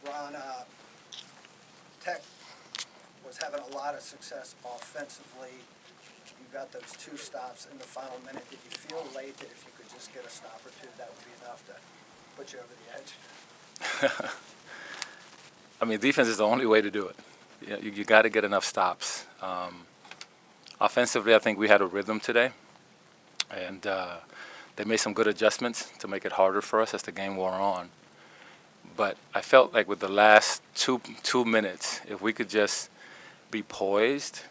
Ron, Tech was having a lot of success offensively. You got those 2 stops in the final minute. Did you feel late that if you could just get a stop or 2, that would be enough to put you over the edge? I mean, defense is the only way to do it. You got to get enough stops. Offensively, I think we had a rhythm today, and they made some good adjustments to make it harder for us as the game wore on. But I felt like with the last two minutes, if we could just be poised,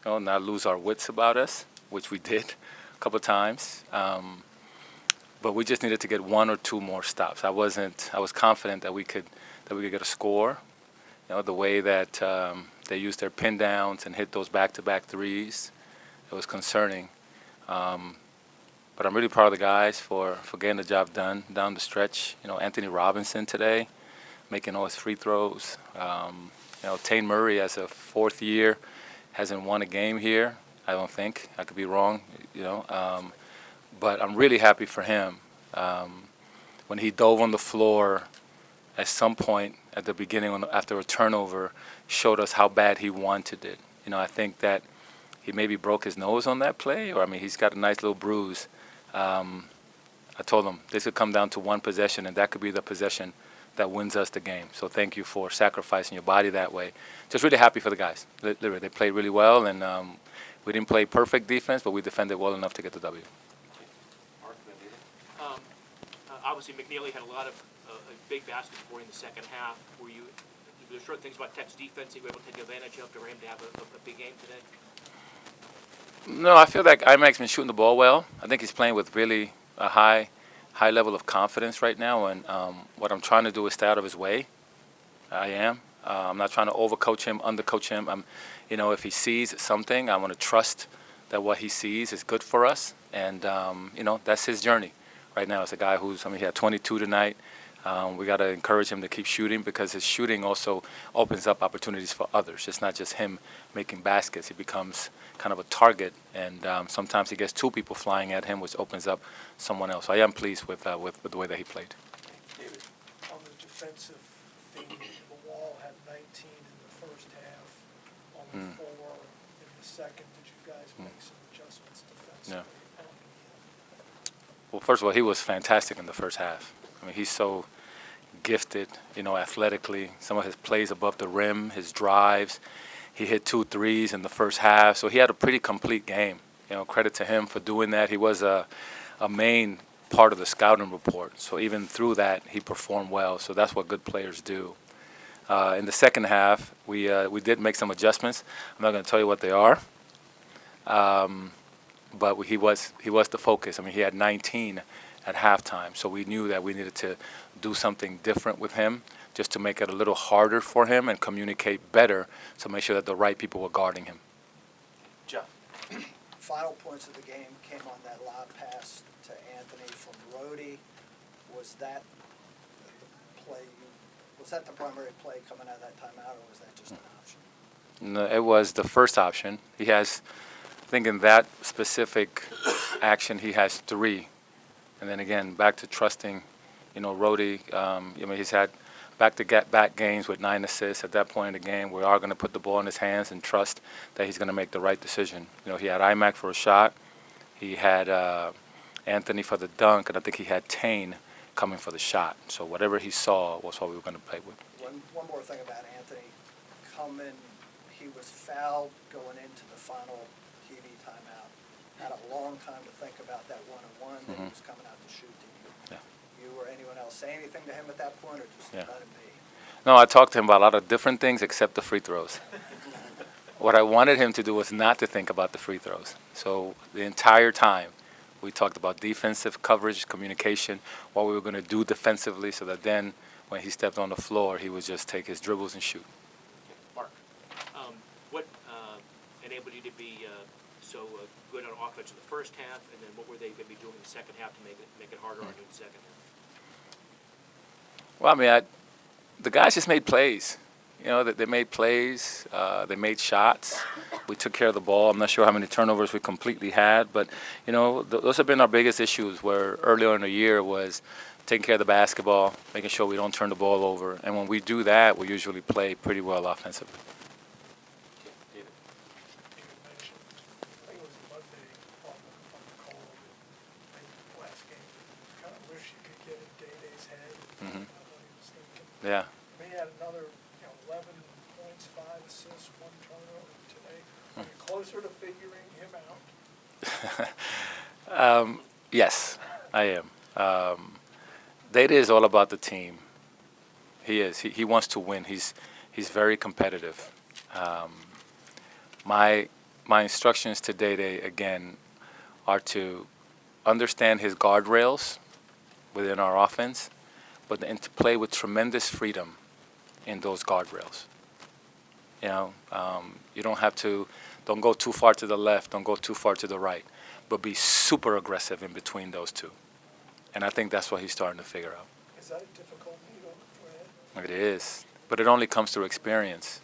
not lose our wits about us, which we did a couple of times. But we just needed to get 1 or 2 more stops. I was confident that we could get a score. The way that they used their pin downs and hit those back-to-back threes, it was concerning. But I'm really proud of the guys for getting the job done down the stretch. Anthony Robinson today, making all his free throws. Tane Murray, as a 4th year, hasn't won a game here. I don't think. I could be wrong. But I'm really happy for him. When he dove on the floor at some point at the beginning after a turnover, showed us how bad he wanted it. I think that he maybe broke his nose on that play, or he's got a nice little bruise. I told him this could come down to 1 possession, and that could be the possession that wins us the game. So thank you for sacrificing your body that way. Just really happy for the guys. Literally, they played really well, and we didn't play perfect defense, but we defended well enough to get the W. Obviously, McNeely had a lot of big baskets for you in the second half. Were there certain things about Tech's defense that you were able to take advantage of for him to have a big game today? No, I feel like IMAC's been shooting the ball well. I think he's playing with really a high level of confidence right now, and what I'm trying to do is stay out of his way. I am. I'm not trying to overcoach him, undercoach him. If he sees something, I want to trust that what he sees is good for us, and that's his journey right now. It's a guy he had 22 tonight. We got to encourage him to keep shooting, because his shooting also opens up opportunities for others. It's not just him making baskets. He becomes kind of a target, and sometimes he gets 2 people flying at him, which opens up someone else. So I am pleased with the way that he played. David, on the defensive thing, the Wall had 19 in the first half, only 4 in the second. Did you guys make some adjustments defensively? Yeah. Well, first of all, he was fantastic in the first half. He's so gifted, athletically. Some of his plays above the rim, his drives. He hit 2 threes in the first half, so he had a pretty complete game. Credit to him for doing that. He was a main part of the scouting report, so even through that, he performed well. So that's what good players do. In the second half, we did make some adjustments. I'm not going to tell you what they are, but he was the focus. He had 19 at halftime, so we knew that we needed to do something different with him, just to make it a little harder for him and communicate better, to make sure that the right people were guarding him. Jeff. Final points of the game came on that lob pass to Anthony from Rhodey. Was that the play? Was that the primary play coming out of that timeout, or was that just an option? No, it was the first option. He has, I think in that specific action, he has 3. And then again, back to trusting, Rhodey. He's had back games with 9 assists. At that point in the game, we are going to put the ball in his hands and trust that he's going to make the right decision. He had IMAC for a shot. He had Anthony for the dunk, and I think he had Tane coming for the shot. So whatever he saw was what we were going to play with. One more thing about Anthony. He was fouled going into the final TV timeout. Had a long time to think about that one-on-one that he was coming out to shoot to you. Yeah. You or anyone else say anything to him at that point, or just let him be? No, I talked to him about a lot of different things except the free throws. What I wanted him to do was not to think about the free throws. So the entire time, we talked about defensive coverage, communication, what we were going to do defensively, so that then when he stepped on the floor, he would just take his dribbles and shoot. Mark, what enabled you to be so good on offense in the first half, and then what were they going to be doing in the second half to make it harder on you in the second half? Well, the guys just made plays. They made plays. They made shots. We took care of the ball. I'm not sure how many turnovers we completely had, but those have been our biggest issues. Where earlier in the year was taking care of the basketball, making sure we don't turn the ball over. And when we do that, we usually play pretty well offensively. You mentioned, I think it was Monday on the call that maybe last game, kind of wish you could get in Day-Day's head. Mhm. What he was thinking. Yeah. I mean, he had another, 11 points, 5 assists, 1 turnover today. Are you closer to figuring him out? Yes, I am. Data is all about the team. He is. He wants to win. He's very competitive. My instructions to Data again are to understand his guardrails within our offense, and to play with tremendous freedom in those guardrails. You don't have to. Don't go too far to the left. Don't go too far to the right. But be super aggressive in between those two. And I think that's what he's starting to figure out. Is that a difficult needle to thread? It is. But it only comes through experience.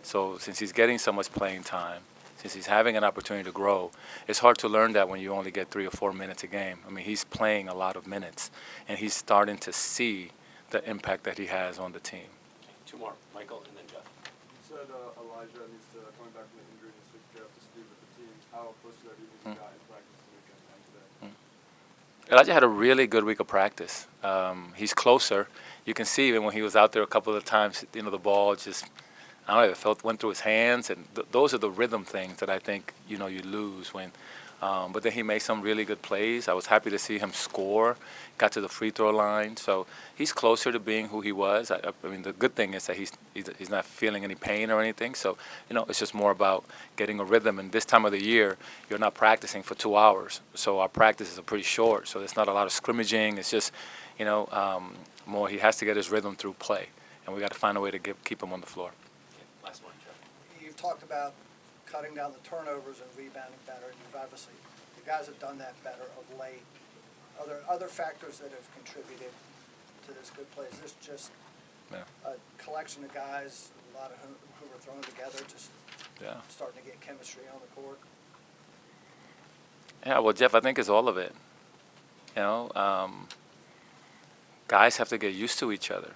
So since he's getting so much playing time, since he's having an opportunity to grow, it's hard to learn that when you only get 3 or 4 minutes a game. I mean, he's playing a lot of minutes, and he's starting to see the impact that he has on the team. Two more, Michael, and then Jeff. You said Elijah needs to, coming back from the injury, needs to get up to speed with the team. How close to that do you think he got in practice this weekend and today? Elijah had a really good week of practice. He's closer. You can see even when he was out there a couple of times, the ball just, I don't know, went through his hands, and those are the rhythm things that I think you lose when. But then he made some really good plays. I was happy to see him score. Got to the free throw line, so he's closer to being who he was. I mean, the good thing is that he's not feeling any pain or anything. So it's just more about getting a rhythm. And this time of the year, you're not practicing for 2 hours, so our practices are pretty short. So there's not a lot of scrimmaging. It's just more. He has to get his rhythm through play, and we got to find a way to keep him on the floor. Okay, last one, Jeff. You've talked about cutting down the turnovers and rebounding better, and you've obviously, you guys have done that better of late. Are there other factors that have contributed to this good play? Is this just a collection of guys, a lot of who are thrown together, just starting to get chemistry on the court? Yeah, well, Jeff, I think it's all of it. Guys have to get used to each other.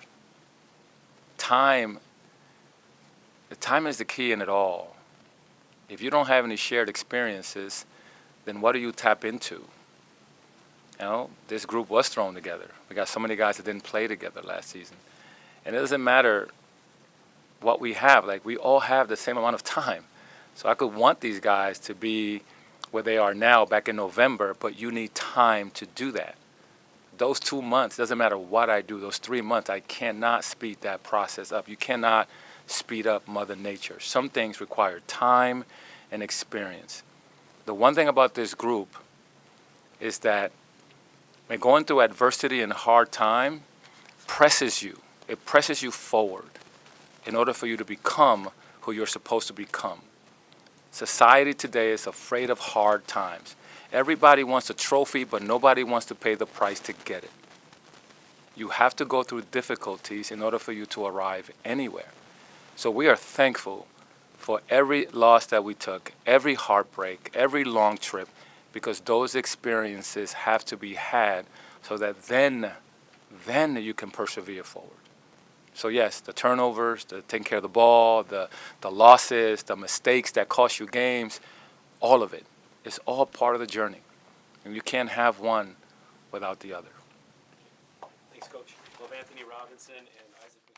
Time is the key in it all. If you don't have any shared experiences, then what do you tap into? This group was thrown together. We got so many guys that didn't play together last season. And it doesn't matter what we have. Like, we all have the same amount of time. So I could want these guys to be where they are now back in November, but you need time to do that. Those 2 months, doesn't matter what I do, those 3 months, I cannot speed that process up. You cannot speed up Mother Nature. Some things require time and experience. The one thing about this group is that when going through adversity and hard time presses you. It presses you forward in order for you to become who you're supposed to become. Society today is afraid of hard times. Everybody wants a trophy, but nobody wants to pay the price to get it. You have to go through difficulties in order for you to arrive anywhere. So we are thankful for every loss that we took, every heartbreak, every long trip, because those experiences have to be had so that then you can persevere forward. So yes, the turnovers, the taking care of the ball, the losses, the mistakes that cost you games, all of it. It's all part of the journey. And you can't have one without the other. Thanks, Coach. Love Anthony Robinson and Isaac.